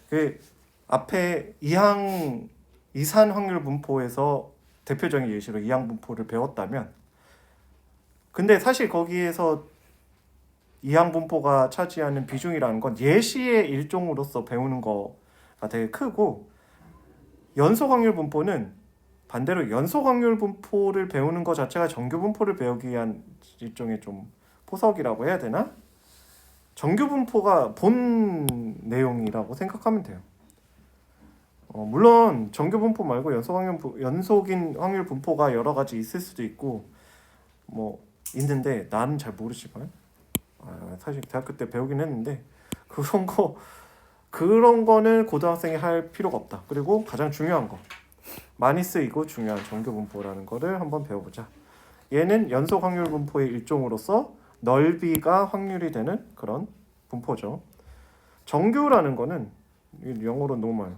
그 앞에 이산 확률 분포에서 대표적인 예시로 이항 분포를 배웠다면, 근데 사실 거기에서 이항 분포가 차지하는 비중이라는 건 예시의 일종으로서 배우는 거가 되게 크고, 연속 확률 분포는 반대로 연속 확률 분포를 배우는 것 자체가 정규 분포를 배우기 위한 일종의 좀 포석이라고 해야 되나? 정규 분포가 본 내용이라고 생각하면 돼요. 물론 정규 분포 말고 연속인 확률 분포가 여러 가지 있을 수도 있고 뭐 있는데 나는 잘 모르지만 사실 대학교 때 배우긴 했는데 그런 거는 고등학생이 할 필요가 없다. 그리고 가장 중요한 거, 많이 쓰이고 중요한 정규 분포라는 거를 한번 배워보자. 얘는 연속 확률 분포의 일종으로서 넓이가 확률이 되는 그런 분포죠. 정규라는 거는 영어로 normal,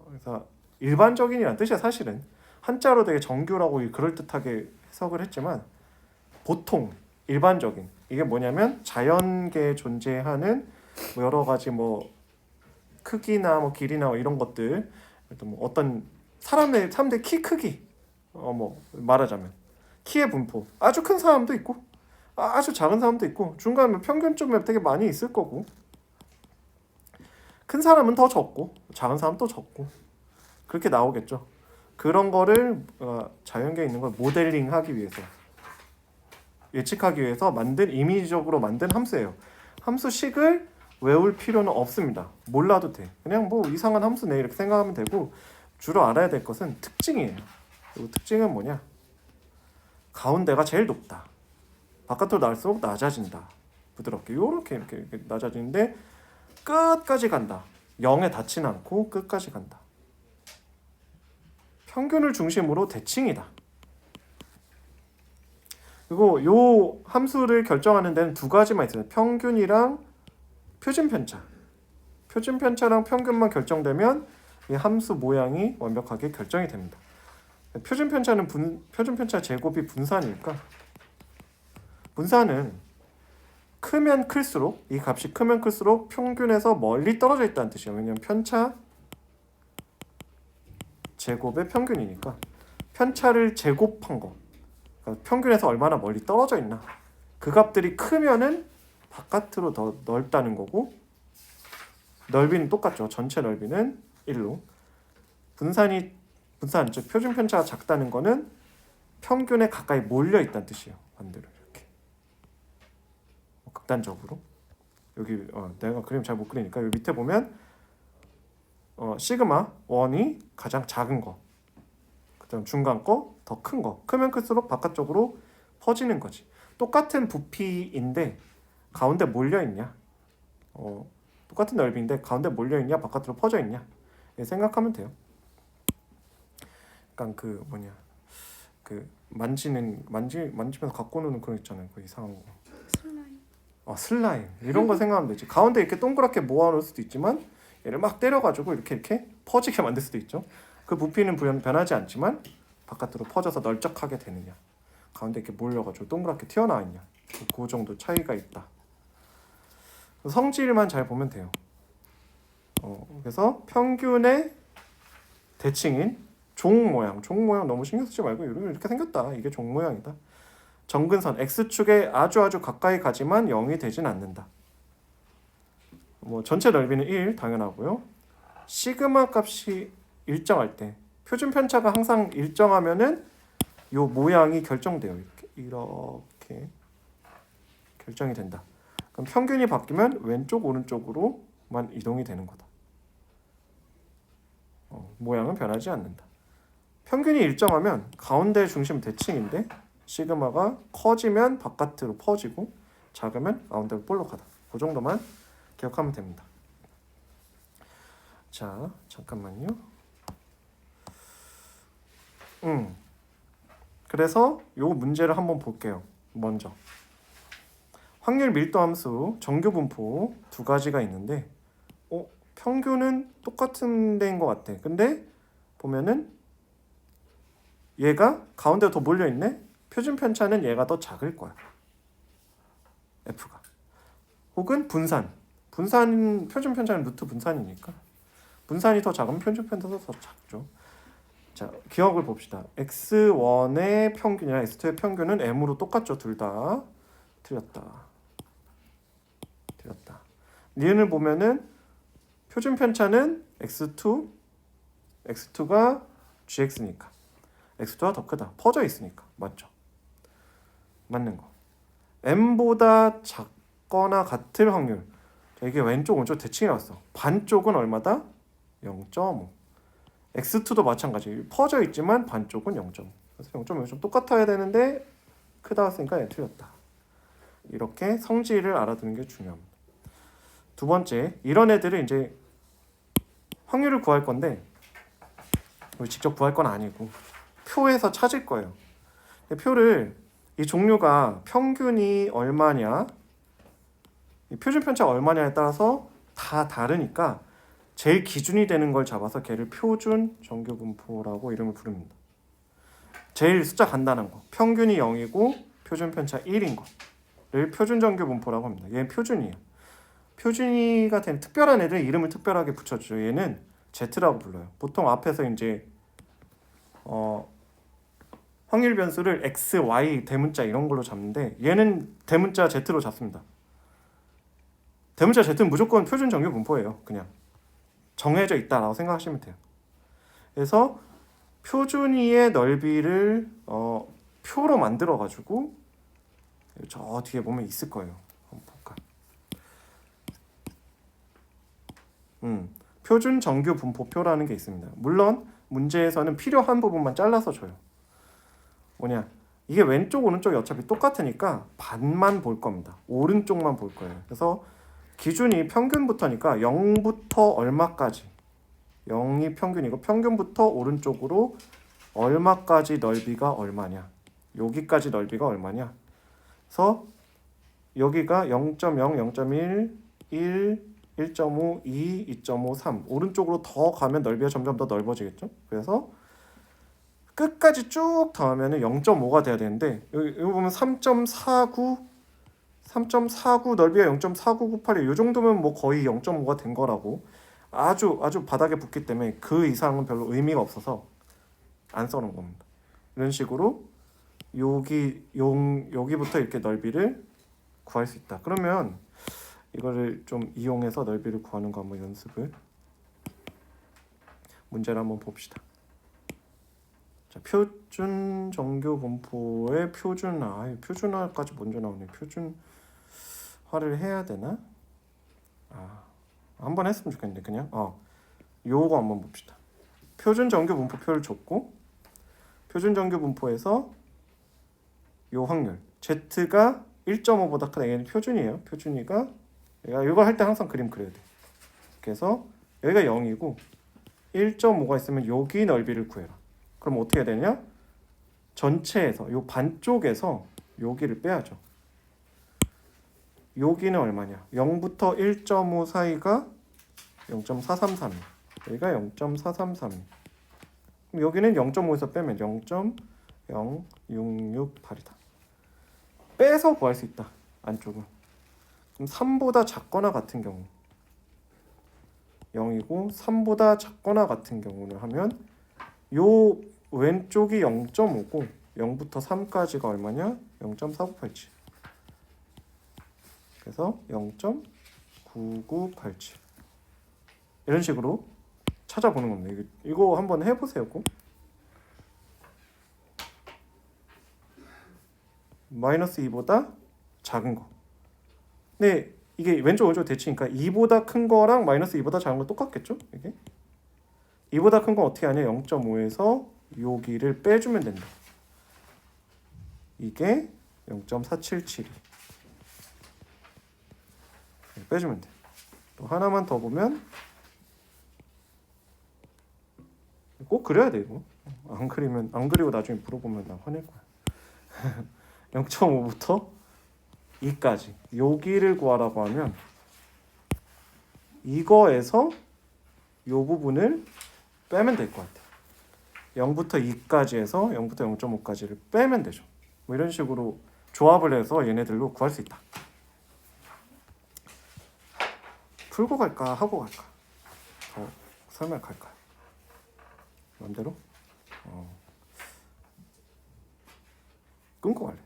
그래서 일반적인이란 뜻이야. 사실은 한자로 되게 정규라고 그럴듯하게 해석을 했지만 보통 일반적인, 이게 뭐냐면 자연계에 존재하는 뭐 여러 가지 뭐 크기나 뭐 길이나 뭐 이런 것들, 뭐 어떤 사람들 키 크기, 뭐 말하자면 키의 분포, 아주 큰 사람도 있고 아주 작은 사람도 있고 중간 평균점에 되게 많이 있을 거고, 큰 사람은 더 적고 작은 사람은 또 적고 그렇게 나오겠죠. 그런 거를 자연계에 있는 걸 모델링하기 위해서, 예측하기 위해서 임의적으로 만든 함수예요. 함수식을 외울 필요는 없습니다. 몰라도 돼. 그냥 뭐 이상한 함수네 이렇게 생각하면 되고, 주로 알아야 될 것은 특징이에요. 그리고 특징은 뭐냐? 가운데가 제일 높다. 바깥으로 나갈수록 낮아진다. 부드럽게 이렇게 낮아지는데 끝까지 간다. 0에 닿지는 않고 끝까지 간다. 평균을 중심으로 대칭이다. 그리고 요 함수를 결정하는 데는 두 가지만 있어요. 평균이랑 표준편차. 표준편차랑 평균만 결정되면 이 함수 모양이 완벽하게 결정이 됩니다. 표준편차는 표준편차 제곱이 분산이니까, 분산은 크면 클수록, 이 값이 크면 클수록 평균에서 멀리 떨어져 있다는 뜻이에요. 왜냐하면 편차 제곱의 평균이니까 편차를 제곱한 거, 그러니까 평균에서 얼마나 멀리 떨어져 있나, 그 값들이 크면은 바깥으로 더 넓다는 거고, 넓이는 똑같죠. 전체 넓이는 1로. 분산, 즉 표준 편차가 작다는 거는 평균에 가까이 몰려 있다는 뜻이에요. 반대로 이렇게 극단적으로. 여기 내가 그림 잘 못 그리니까 여기 밑에 보면 시그마 1이 가장 작은 거, 그다음 중간 거, 더 큰 거, 크면 클수록 바깥쪽으로 퍼지는 거지. 똑같은 부피인데 가운데 몰려 있냐, 똑같은 넓이인데 가운데 몰려 있냐, 바깥으로 퍼져 있냐, 생각하면 돼요. 약간 만지면서 갖고 노는 그런 있잖아요. 그 이상한 거. 슬라임 이런 거 생각하면 되지. 가운데 이렇게 동그랗게 모아놓을 수도 있지만 얘를 막 때려가지고 이렇게 퍼지게 만들 수도 있죠. 그 부피는 변하지 않지만 바깥으로 퍼져서 널쩍하게 되느냐, 가운데 이렇게 몰려가지고 동그랗게 튀어나와 있냐, 그 정도 차이가 있다. 성질만 잘 보면 돼요. 그래서 평균의 대칭인 종 모양 너무 신경 쓰지 말고 이렇게 생겼다, 이게 종 모양이다. 정근선 x축에 아주 가까이 가지만 0이 되진 않는다. 뭐 전체 넓이는 1 당연하고요. 시그마 값이 일정할 때, 표준 편차가 항상 일정하면은 요 모양이 결정돼요. 이렇게 결정이 된다. 그럼 평균이 바뀌면 왼쪽 오른쪽으로만 이동이 되는 거다. 모양은 변하지 않는다. 평균이 일정하면 가운데 중심 대칭인데 시그마가 커지면 바깥으로 퍼지고 작으면 가운데로 볼록 가다. 그 정도만 기억하면 됩니다. 자, 잠깐만요. 그래서 요 문제를 한번 볼게요. 먼저 확률 밀도 함수 정규 분포 두 가지가 있는데 평균은 똑같은 데인 것 같아. 근데 보면은 얘가 가운데로 더 몰려있네. 표준 편차는 얘가 더 작을 거야, F가. 혹은 분산 표준 편차는 루트 분산이니까 분산이 더 작으면 표준 편차도 더 작죠. 자, 기억을 봅시다. x1의 평균이랑 x2의 평균은 m으로 똑같죠. 둘 다 틀렸다. 니은을 보면은 표준 편차는 x2가 gx니까 x2가 더 크다. 퍼져 있으니까. 맞죠? 맞는 거. m보다 작거나 같을 확률. 자, 이게 왼쪽 오른쪽 대칭이 나왔어. 반쪽은 얼마다? 0.5. x2도 마찬가지. 퍼져 있지만 반쪽은 0.5. 그래서 0.5좀 좀 똑같아야 되는데 크다 했으니까 틀렸다. 이렇게 성질을 알아두는 게 중요합니다. 두 번째, 이런 애들은 이제 확률을 구할 건데 우리 직접 구할 건 아니고 표에서 찾을 거예요. 표를 이 종류가 평균이 얼마냐, 이 표준 편차가 얼마냐에 따라서 다 다르니까 제일 기준이 되는 걸 잡아서 걔를 표준 정규 분포라고 이름을 부릅니다. 제일 숫자 간단한 거, 평균이 0이고 표준 편차 1인 거를 표준 정규 분포라고 합니다. 얘는 표준이에요. 표준이가 된 특별한 애들 이름을 특별하게 붙여주죠. 얘는 Z라고 불러요. 보통 앞에서 이제 확률 변수를 X, Y, 대문자 이런 걸로 잡는데 얘는 대문자 Z로 잡습니다. 대문자 Z는 무조건 표준 정규 분포예요. 그냥 정해져 있다라고 생각하시면 돼요. 그래서 표준이의 넓이를 표로 만들어 가지고 저 뒤에 보면 있을 거예요. 한번 볼까? 표준 정규 분포표라는 게 있습니다. 물론 문제에서는 필요한 부분만 잘라서 줘요. 뭐냐? 이게 왼쪽 오른쪽이 어차피 똑같으니까 반만 볼 겁니다. 오른쪽만 볼 거예요. 그래서 기준이 평균부터니까 0부터 얼마까지 0이 평균이고 평균부터 오른쪽으로 얼마까지 넓이가 얼마냐, 여기까지 넓이가 얼마냐. 그래서 여기가 0.0, 0.1, 1, 1.5, 2, 2.5, 3 오른쪽으로 더 가면 넓이가 점점 더 넓어지겠죠. 그래서 끝까지 쭉 더하면 0.5가 돼야 되는데 여기 보면 3.49 넓이가 0.4998이 이 정도면 뭐 거의 0.5가 된 거라고. 아주 바닥에 붙기 때문에 그 이상은 별로 의미가 없어서 안 써놓은 겁니다. 이런 식으로 여기부터 이렇게 넓이를 구할 수 있다. 그러면 이거를 좀 이용해서 넓이를 구하는 거 한번 연습을 문제를 한번 봅시다. 자, 표준 정규 분포의 표준화까지 먼저 나오네. 표준화를 해야 되나? 한번 했으면 좋겠는데 그냥 요거 한번 봅시다. 표준 정규 분포표를 줬고 표준 정규 분포에서 요 확률 Z가 1.5보다 크다. 얘는 표준이에요. 표준이가 내가 이거 할 때 항상 그림 그려야 돼. 그래서 여기가 0이고 1.5가 있으면 여기 넓이를 구해라. 그럼 어떻게 해야 되냐? 전체에서 요 반쪽에서 여기를 빼야죠. 여기는 얼마냐? 0부터 1.5 사이가 0.433. 여기가 0.433. 그럼 여기는 0.5에서 빼면 0.0668이다. 빼서 구할 수 있다. 안쪽은. 그럼 3보다 작거나 같은 경우 0이고 3보다 작거나 같은 경우를 하면 요 왼쪽이 0.5고 0부터 3까지가 얼마냐? 0.4987. 그래서 0.9987 이런 식으로 찾아보는 겁니다. 이거 한번 해보세요. 꼭. -2보다 작은 거. 근데 이게 왼쪽 오른쪽 대칭이니까 2보다 큰 거랑 -2보다 작은 거 똑같겠죠? 이게 2보다 큰 건 어떻게 하냐? 0.5에서 여기를 빼주면 된다. 이게 0.477이 빼주면 돼. 또 하나만 더 보면 꼭 그려야 돼 이거. 안 그리고 나중에 물어보면 나 화낼 거야. 0.5부터 2까지 여기를 구하라고 하면 이거에서 요 부분을 빼면 될 것 같아. 0부터 2까지 해서 0부터 0.5까지를 빼면 되죠. 뭐 이런 식으로 조합을 해서 얘네들로 구할 수 있다. 풀고 갈까 하고 갈까? 설명 갈까요? 맘대로? 끊고 갈래.